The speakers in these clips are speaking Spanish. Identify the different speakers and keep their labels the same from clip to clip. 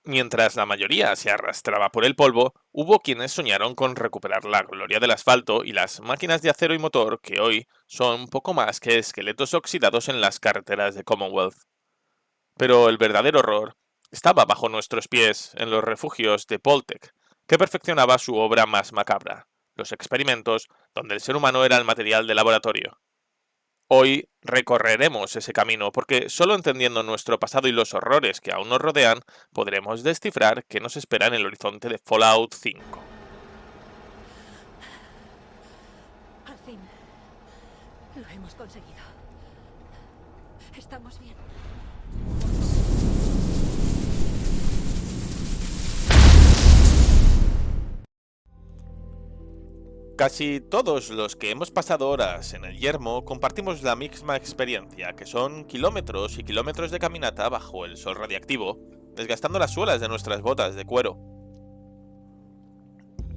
Speaker 1: Mientras la mayoría se arrastraba por el polvo, hubo quienes soñaron con recuperar la gloria del asfalto y las máquinas de acero y motor que hoy son poco más que esqueletos oxidados en las carreteras de Commonwealth. Pero el verdadero horror estaba bajo nuestros pies en los refugios de Poltec, que perfeccionaba su obra más macabra, los experimentos donde el ser humano era el material de laboratorio. Hoy recorreremos ese camino porque solo entendiendo nuestro pasado y los horrores que aún nos rodean, podremos descifrar qué nos espera en el horizonte de Fallout 5.
Speaker 2: Al fin. Lo hemos conseguido. Estamos bien.
Speaker 1: Casi todos los que hemos pasado horas en el yermo compartimos la misma experiencia, que son kilómetros y kilómetros de caminata bajo el sol radiactivo, desgastando las suelas de nuestras botas de cuero.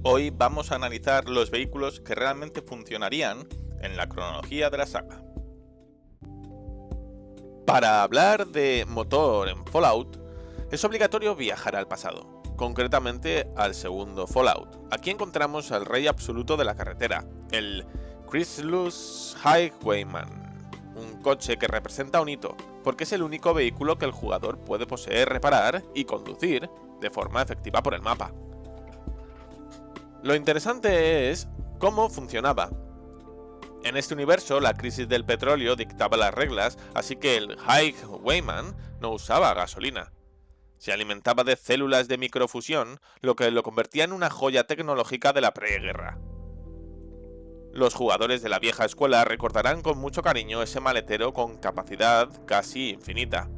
Speaker 1: Hoy vamos a analizar los vehículos que realmente funcionarían en la cronología de la saga. Para hablar de motor en Fallout, es obligatorio viajar al pasado, concretamente al segundo Fallout. Aquí encontramos al rey absoluto de la carretera, el Chryslus Highwayman, un coche que representa un hito, porque es el único vehículo que el jugador puede poseer, reparar y conducir de forma efectiva por el mapa. Lo interesante es cómo funcionaba. En este universo, la crisis del petróleo dictaba las reglas, así que el Highwayman no usaba gasolina. Se alimentaba de células de microfusión, lo que lo convertía en una joya tecnológica de la preguerra. Los jugadores de la vieja escuela recordarán con mucho cariño ese maletero con capacidad casi infinita.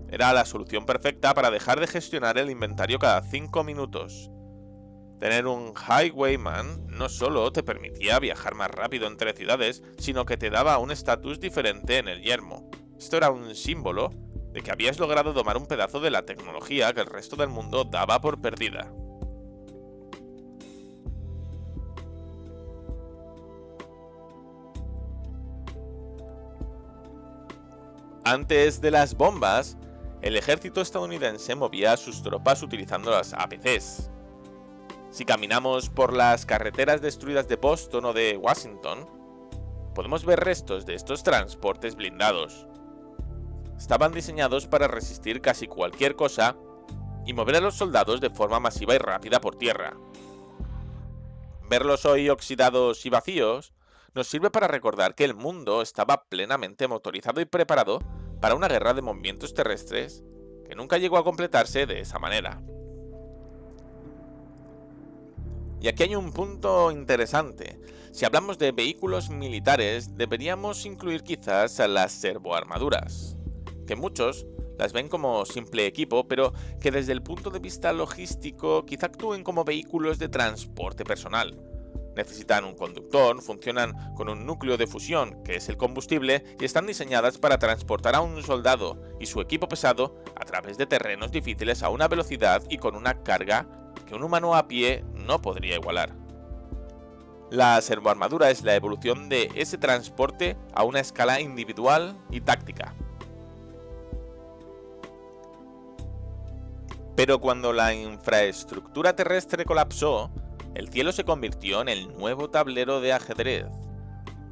Speaker 1: Era la solución perfecta para dejar de gestionar el inventario cada 5 minutos. Tener un Highwayman no solo te permitía viajar más rápido entre ciudades, sino que te daba un estatus diferente en el yermo. Esto era un símbolo de que habías logrado domar un pedazo de la tecnología que el resto del mundo daba por perdida. Antes de las bombas, el ejército estadounidense movía a sus tropas utilizando las APCs. Si caminamos por las carreteras destruidas de Boston o de Washington, podemos ver restos de estos transportes blindados. Estaban diseñados para resistir casi cualquier cosa y mover a los soldados de forma masiva y rápida por tierra. Verlos hoy oxidados y vacíos nos sirve para recordar que el mundo estaba plenamente motorizado y preparado para una guerra de movimientos terrestres que nunca llegó a completarse de esa manera. Y aquí hay un punto interesante. Si hablamos de vehículos militares, deberíamos incluir quizás a las servoarmaduras, que muchos las ven como simple equipo, pero que desde el punto de vista logístico quizá actúen como vehículos de transporte personal. Necesitan un conductor, funcionan con un núcleo de fusión, que es el combustible, y están diseñadas para transportar a un soldado y su equipo pesado a través de terrenos difíciles a una velocidad y con una carga que un humano a pie no podría igualar. La servoarmadura es la evolución de ese transporte a una escala individual y táctica. Pero cuando la infraestructura terrestre colapsó, el cielo se convirtió en el nuevo tablero de ajedrez.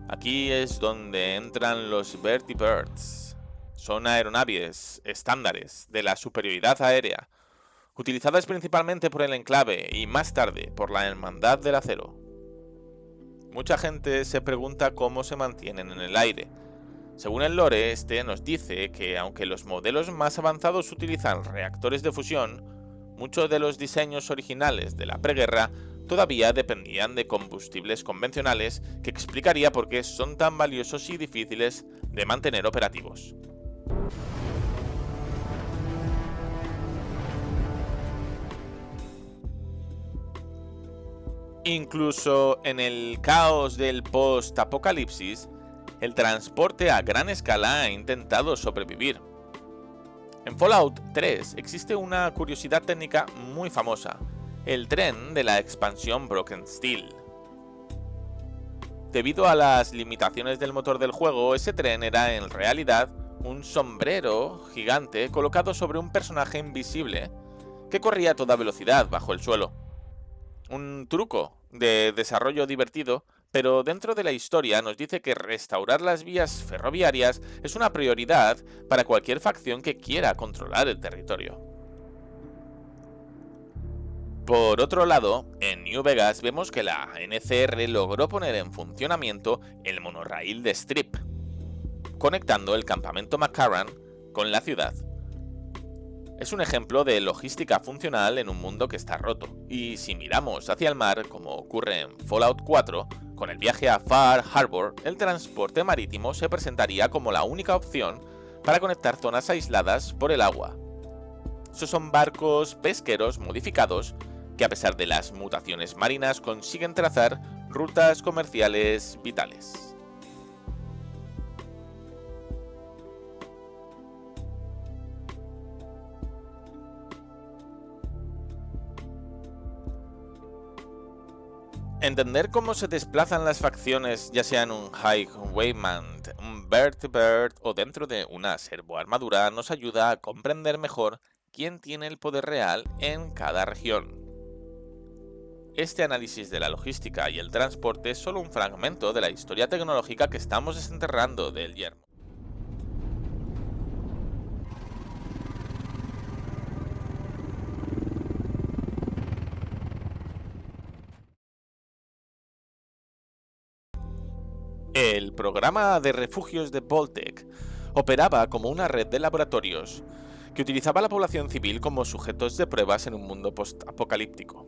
Speaker 1: Aquí es donde entran los Vertibirds. Son aeronaves estándares de la superioridad aérea, utilizadas principalmente por el Enclave y más tarde por la Hermandad del Acero. Mucha gente se pregunta cómo se mantienen en el aire. Según el lore, este nos dice que aunque los modelos más avanzados utilizan reactores de fusión, muchos de los diseños originales de la preguerra todavía dependían de combustibles convencionales, que explicaría por qué son tan valiosos y difíciles de mantener operativos. Incluso en el caos del post-apocalipsis, el transporte a gran escala ha intentado sobrevivir. En Fallout 3 existe una curiosidad técnica muy famosa, el tren de la expansión Broken Steel. Debido a las limitaciones del motor del juego, ese tren era en realidad un sombrero gigante colocado sobre un personaje invisible que corría a toda velocidad bajo el suelo. Un truco de desarrollo divertido, pero dentro de la historia nos dice que restaurar las vías ferroviarias es una prioridad para cualquier facción que quiera controlar el territorio. Por otro lado, en New Vegas vemos que la NCR logró poner en funcionamiento el monorraíl de Strip, conectando el campamento McCarran con la ciudad. Es un ejemplo de logística funcional en un mundo que está roto, y si miramos hacia el mar, como ocurre en Fallout 4, con el viaje a Far Harbor, el transporte marítimo se presentaría como la única opción para conectar zonas aisladas por el agua. Estos son barcos pesqueros modificados que, a pesar de las mutaciones marinas, consiguen trazar rutas comerciales vitales. Entender cómo se desplazan las facciones, ya sea en un Highwayman, un Bird o dentro de una servoarmadura, nos ayuda a comprender mejor quién tiene el poder real en cada región. Este análisis de la logística y el transporte es solo un fragmento de la historia tecnológica que estamos desenterrando del yermo. El programa de refugios de Vault-Tec operaba como una red de laboratorios que utilizaba a la población civil como sujetos de pruebas en un mundo post-apocalíptico.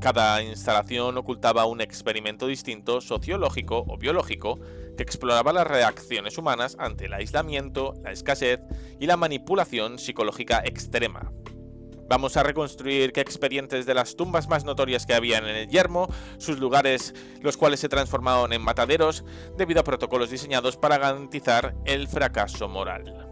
Speaker 1: Cada instalación ocultaba un experimento distinto, sociológico o biológico, que exploraba las reacciones humanas ante el aislamiento, la escasez y la manipulación psicológica extrema. Vamos a reconstruir qué expedientes de las tumbas más notorias que habían en el yermo, sus lugares los cuales se transformaron en mataderos debido a protocolos diseñados para garantizar el fracaso moral.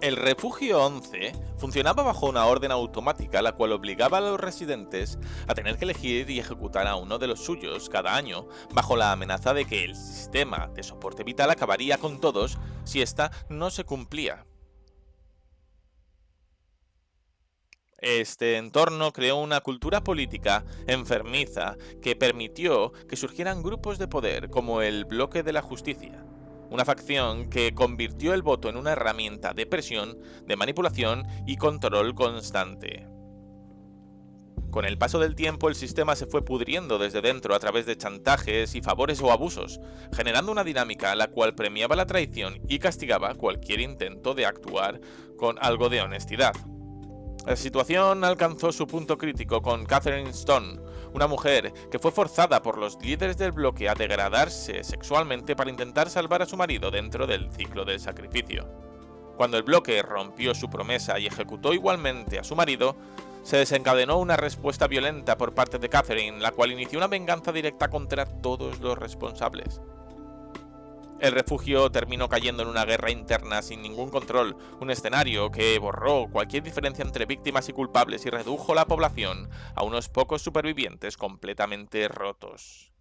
Speaker 1: El Refugio 11 funcionaba bajo una orden automática la cual obligaba a los residentes a tener que elegir y ejecutar a uno de los suyos cada año, bajo la amenaza de que el sistema de soporte vital acabaría con todos si esta no se cumplía. Este entorno creó una cultura política enfermiza que permitió que surgieran grupos de poder como el Bloque de la Justicia. Una facción que convirtió el voto en una herramienta de presión, de manipulación y control constante. Con el paso del tiempo, el sistema se fue pudriendo desde dentro a través de chantajes y favores o abusos, generando una dinámica la cual premiaba la traición y castigaba cualquier intento de actuar con algo de honestidad. La situación alcanzó su punto crítico con Catherine Stone, una mujer que fue forzada por los líderes del bloque a degradarse sexualmente para intentar salvar a su marido dentro del ciclo del sacrificio. Cuando el bloque rompió su promesa y ejecutó igualmente a su marido, se desencadenó una respuesta violenta por parte de Catherine, la cual inició una venganza directa contra todos los responsables. El refugio terminó cayendo en una guerra interna sin ningún control, un escenario que borró cualquier diferencia entre víctimas y culpables y redujo la población a unos pocos supervivientes completamente rotos.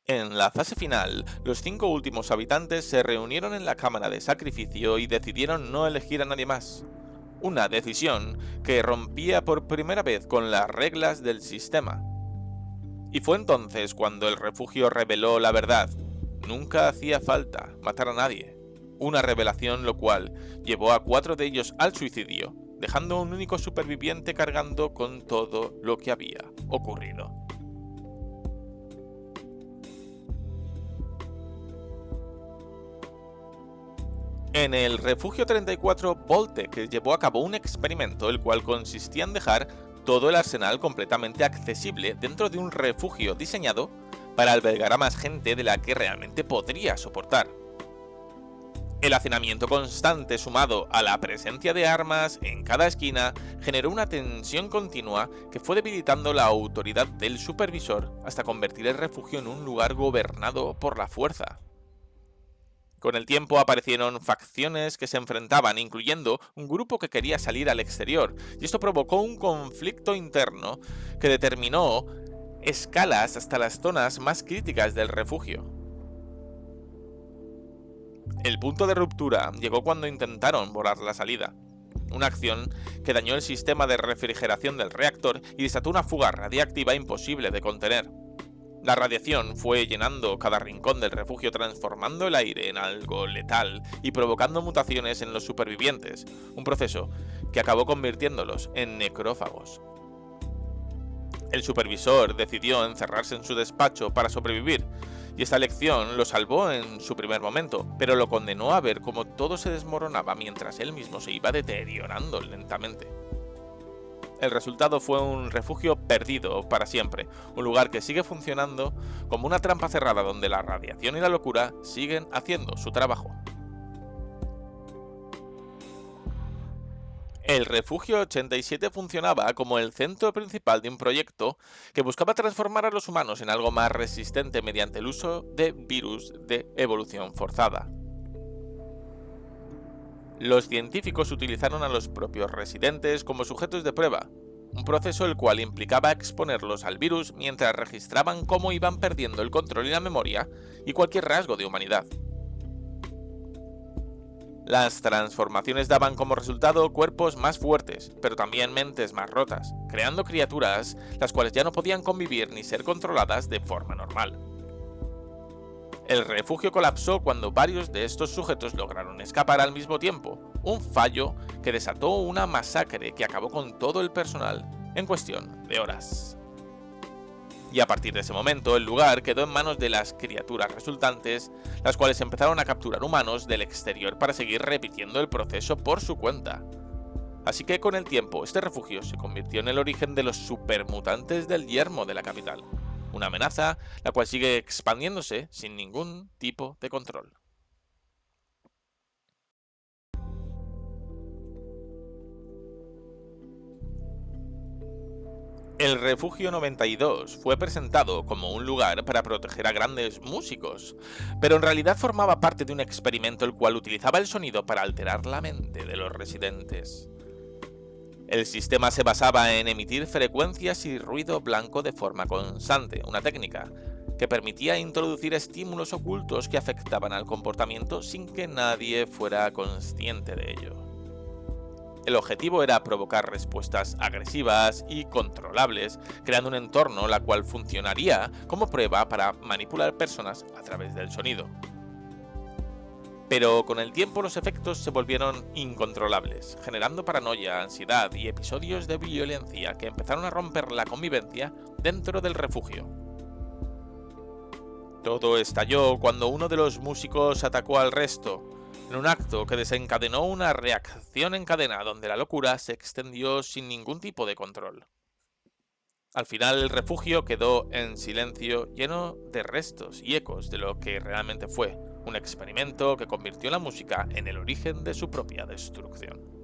Speaker 1: En la fase final, los 5 últimos habitantes se reunieron en la cámara de sacrificio y decidieron no elegir a nadie más. Una decisión que rompía por primera vez con las reglas del sistema. Y fue entonces cuando el refugio reveló la verdad. Nunca hacía falta matar a nadie. Una revelación lo cual llevó a 4 de ellos al suicidio, dejando a un único superviviente cargando con todo lo que había ocurrido. En el Refugio 34, Vault-Tec llevó a cabo un experimento el cual consistía en dejar todo el arsenal completamente accesible dentro de un refugio diseñado para albergar a más gente de la que realmente podría soportar. El hacinamiento constante sumado a la presencia de armas en cada esquina generó una tensión continua que fue debilitando la autoridad del supervisor hasta convertir el refugio en un lugar gobernado por la fuerza. Con el tiempo aparecieron facciones que se enfrentaban, incluyendo un grupo que quería salir al exterior, y esto provocó un conflicto interno que determinó escalas hasta las zonas más críticas del refugio. El punto de ruptura llegó cuando intentaron borrar la salida, una acción que dañó el sistema de refrigeración del reactor y desató una fuga radiactiva imposible de contener. La radiación fue llenando cada rincón del refugio, transformando el aire en algo letal y provocando mutaciones en los supervivientes, un proceso que acabó convirtiéndolos en necrófagos. El supervisor decidió encerrarse en su despacho para sobrevivir, y esta elección lo salvó en su primer momento, pero lo condenó a ver cómo todo se desmoronaba mientras él mismo se iba deteriorando lentamente. El resultado fue un refugio perdido para siempre, un lugar que sigue funcionando como una trampa cerrada donde la radiación y la locura siguen haciendo su trabajo. El Refugio 87 funcionaba como el centro principal de un proyecto que buscaba transformar a los humanos en algo más resistente mediante el uso de virus de evolución forzada. Los científicos utilizaron a los propios residentes como sujetos de prueba, un proceso el cual implicaba exponerlos al virus mientras registraban cómo iban perdiendo el control y la memoria y cualquier rasgo de humanidad. Las transformaciones daban como resultado cuerpos más fuertes, pero también mentes más rotas, creando criaturas las cuales ya no podían convivir ni ser controladas de forma normal. El refugio colapsó cuando varios de estos sujetos lograron escapar al mismo tiempo, un fallo que desató una masacre que acabó con todo el personal en cuestión de horas. Y a partir de ese momento, el lugar quedó en manos de las criaturas resultantes, las cuales empezaron a capturar humanos del exterior para seguir repitiendo el proceso por su cuenta. Así que con el tiempo, este refugio se convirtió en el origen de los supermutantes del yermo de la capital, una amenaza la cual sigue expandiéndose sin ningún tipo de control. El Refugio 92 fue presentado como un lugar para proteger a grandes músicos, pero en realidad formaba parte de un experimento el cual utilizaba el sonido para alterar la mente de los residentes. El sistema se basaba en emitir frecuencias y ruido blanco de forma constante, una técnica que permitía introducir estímulos ocultos que afectaban al comportamiento sin que nadie fuera consciente de ello. El objetivo era provocar respuestas agresivas y controlables, creando un entorno la cual funcionaría como prueba para manipular personas a través del sonido. Pero con el tiempo los efectos se volvieron incontrolables, generando paranoia, ansiedad y episodios de violencia que empezaron a romper la convivencia dentro del refugio. Todo estalló cuando uno de los músicos atacó al resto, en un acto que desencadenó una reacción en cadena donde la locura se extendió sin ningún tipo de control. Al final el refugio quedó en silencio, lleno de restos y ecos de lo que realmente fue, un experimento que convirtió la música en el origen de su propia destrucción.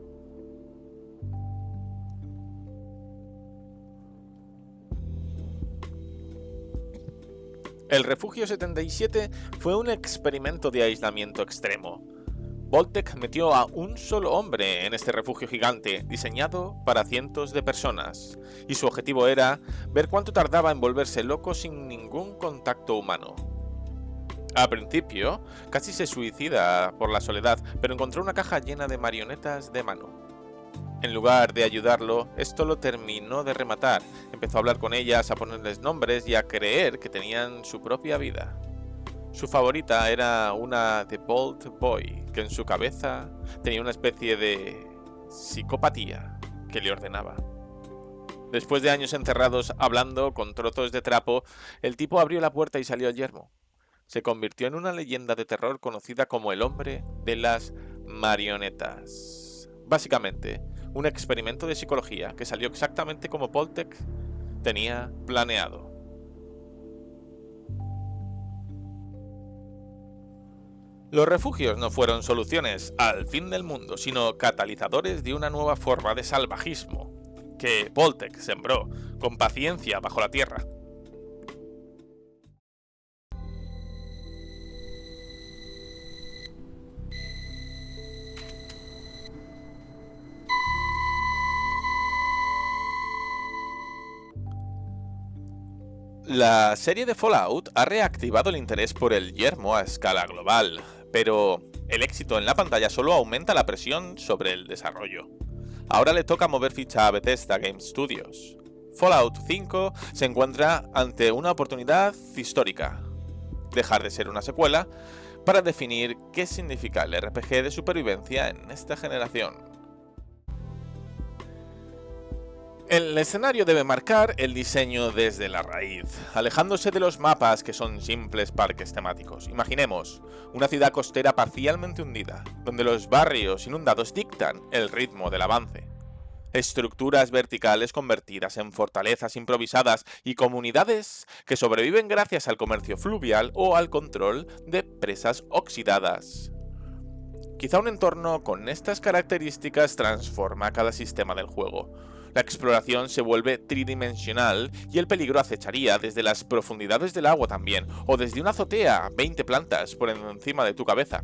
Speaker 1: El Refugio 77 fue un experimento de aislamiento extremo. Vault-Tec metió a un solo hombre en este refugio gigante, diseñado para cientos de personas, y su objetivo era ver cuánto tardaba en volverse loco sin ningún contacto humano. Al principio, casi se suicida por la soledad, pero encontró una caja llena de marionetas de mano. En lugar de ayudarlo, esto lo terminó de rematar. Empezó a hablar con ellas, a ponerles nombres y a creer que tenían su propia vida. Su favorita era una de Bolt Boy, que en su cabeza tenía una especie de psicopatía que le ordenaba. Después de años encerrados hablando con trozos de trapo, el tipo abrió la puerta y salió al yermo. Se convirtió en una leyenda de terror conocida como el hombre de las marionetas. Básicamente, un experimento de psicología que salió exactamente como Vault-Tec tenía planeado. Los refugios no fueron soluciones al fin del mundo, sino catalizadores de una nueva forma de salvajismo que Vault-Tec sembró con paciencia bajo la tierra. La serie de Fallout ha reactivado el interés por el yermo a escala global, pero el éxito en la pantalla solo aumenta la presión sobre el desarrollo. Ahora le toca mover ficha a Bethesda Game Studios. Fallout 5 se encuentra ante una oportunidad histórica: dejar de ser una secuela para definir qué significa el RPG de supervivencia en esta generación. El escenario debe marcar el diseño desde la raíz, alejándose de los mapas que son simples parques temáticos. Imaginemos una ciudad costera parcialmente hundida, donde los barrios inundados dictan el ritmo del avance. Estructuras verticales convertidas en fortalezas improvisadas y comunidades que sobreviven gracias al comercio fluvial o al control de presas oxidadas. Quizá un entorno con estas características transforma cada sistema del juego. La exploración se vuelve tridimensional y el peligro acecharía desde las profundidades del agua también, o desde una azotea a 20 plantas por encima de tu cabeza.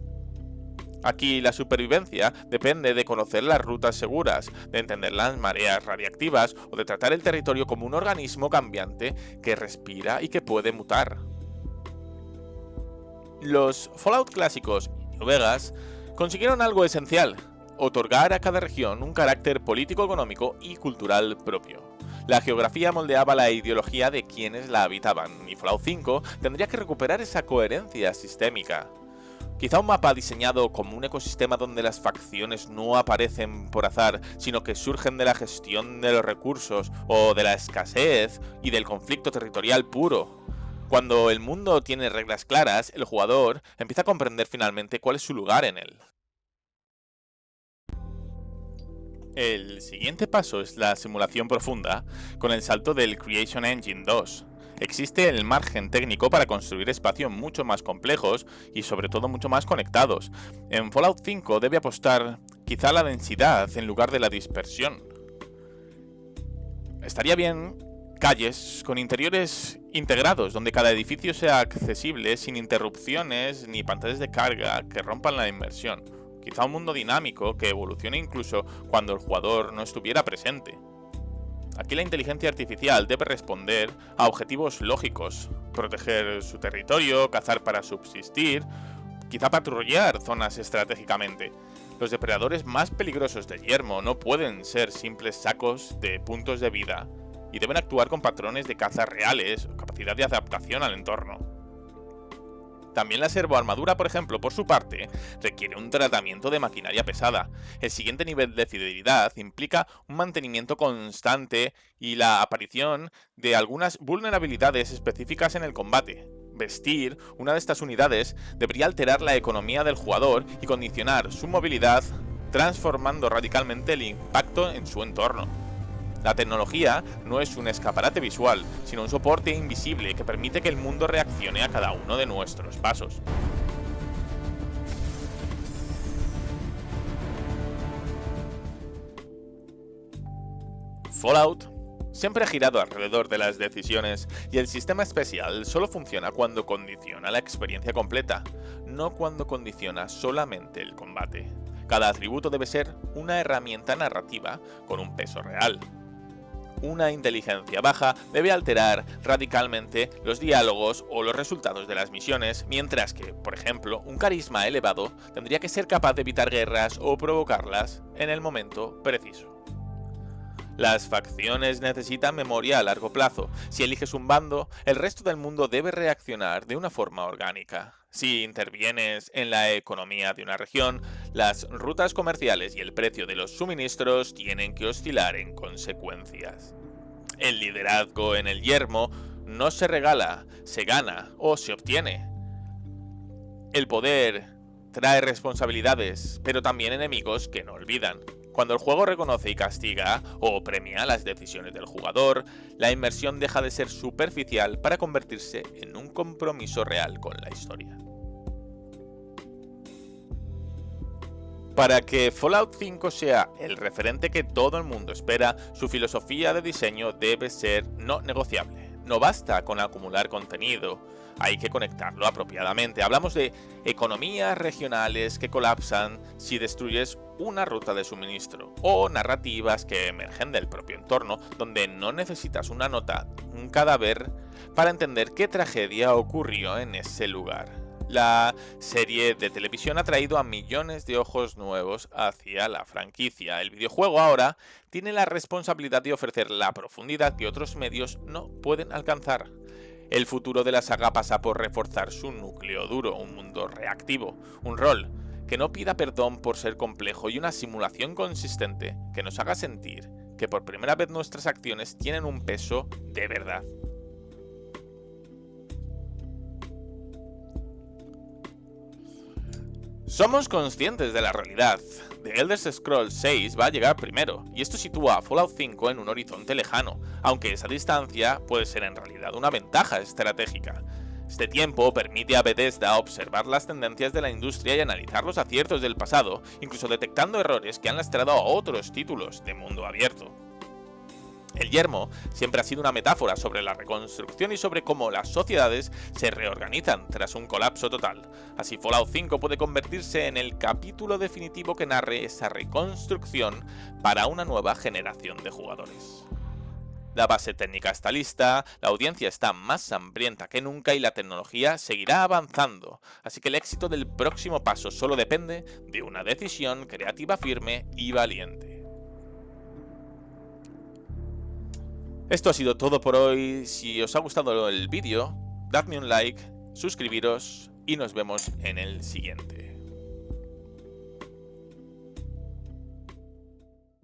Speaker 1: Aquí la supervivencia depende de conocer las rutas seguras, de entender las mareas radiactivas o de tratar el territorio como un organismo cambiante que respira y que puede mutar. Los Fallout clásicos y New Vegas consiguieron algo esencial: otorgar a cada región un carácter político, económico y cultural propio. La geografía moldeaba la ideología de quienes la habitaban, y Fallout 5 tendría que recuperar esa coherencia sistémica. Quizá un mapa diseñado como un ecosistema donde las facciones no aparecen por azar, sino que surgen de la gestión de los recursos o de la escasez y del conflicto territorial puro. Cuando el mundo tiene reglas claras, el jugador empieza a comprender finalmente cuál es su lugar en él. El siguiente paso es la simulación profunda, con el salto del Creation Engine 2. Existe el margen técnico para construir espacios mucho más complejos y sobre todo mucho más conectados. En Fallout 5 debe apostar quizá a la densidad en lugar de la dispersión. Estaría bien calles con interiores integrados, donde cada edificio sea accesible sin interrupciones ni pantallas de carga que rompan la inmersión. Quizá un mundo dinámico que evolucione incluso cuando el jugador no estuviera presente. Aquí la inteligencia artificial debe responder a objetivos lógicos: proteger su territorio, cazar para subsistir, quizá patrullar zonas estratégicamente. Los depredadores más peligrosos del yermo no pueden ser simples sacos de puntos de vida, y deben actuar con patrones de caza reales o capacidad de adaptación al entorno. También la servoarmadura, por ejemplo, por su parte, requiere un tratamiento de maquinaria pesada. El siguiente nivel de fidelidad implica un mantenimiento constante y la aparición de algunas vulnerabilidades específicas en el combate. Vestir una de estas unidades debería alterar la economía del jugador y condicionar su movilidad, transformando radicalmente el impacto en su entorno. La tecnología no es un escaparate visual, sino un soporte invisible que permite que el mundo reaccione a cada uno de nuestros pasos. Fallout siempre ha girado alrededor de las decisiones, y el sistema especial solo funciona cuando condiciona la experiencia completa, no cuando condiciona solamente el combate. Cada atributo debe ser una herramienta narrativa con un peso real. Una inteligencia baja debe alterar radicalmente los diálogos o los resultados de las misiones, mientras que, por ejemplo, un carisma elevado tendría que ser capaz de evitar guerras o provocarlas en el momento preciso. Las facciones necesitan memoria a largo plazo. Si eliges un bando, el resto del mundo debe reaccionar de una forma orgánica. Si intervienes en la economía de una región, las rutas comerciales y el precio de los suministros tienen que oscilar en consecuencias. El liderazgo en el yermo no se regala, se gana o se obtiene. El poder trae responsabilidades, pero también enemigos que no olvidan. Cuando el juego reconoce y castiga o premia las decisiones del jugador, la inmersión deja de ser superficial para convertirse en un compromiso real con la historia. Para que Fallout 5 sea el referente que todo el mundo espera, su filosofía de diseño debe ser no negociable. No basta con acumular contenido, hay que conectarlo apropiadamente. Hablamos de economías regionales que colapsan si destruyes una ruta de suministro, o narrativas que emergen del propio entorno, donde no necesitas una nota, un cadáver, para entender qué tragedia ocurrió en ese lugar. La serie de televisión ha traído a millones de ojos nuevos hacia la franquicia. El videojuego ahora tiene la responsabilidad de ofrecer la profundidad que otros medios no pueden alcanzar. El futuro de la saga pasa por reforzar su núcleo duro, un mundo reactivo, un rol que no pida perdón por ser complejo y una simulación consistente que nos haga sentir que por primera vez nuestras acciones tienen un peso de verdad. Somos conscientes de la realidad. The Elder Scrolls 6 va a llegar primero, y esto sitúa a Fallout 5 en un horizonte lejano, aunque esa distancia puede ser en realidad una ventaja estratégica. Este tiempo permite a Bethesda observar las tendencias de la industria y analizar los aciertos del pasado, incluso detectando errores que han lastrado a otros títulos de mundo abierto. El yermo siempre ha sido una metáfora sobre la reconstrucción y sobre cómo las sociedades se reorganizan tras un colapso total. Así Fallout 5 puede convertirse en el capítulo definitivo que narre esa reconstrucción para una nueva generación de jugadores. La base técnica está lista, la audiencia está más hambrienta que nunca y la tecnología seguirá avanzando, así que el éxito del próximo paso solo depende de una decisión creativa firme y valiente. Esto ha sido todo por hoy. Si os ha gustado el vídeo, dadme un like, suscribiros y nos vemos en el siguiente.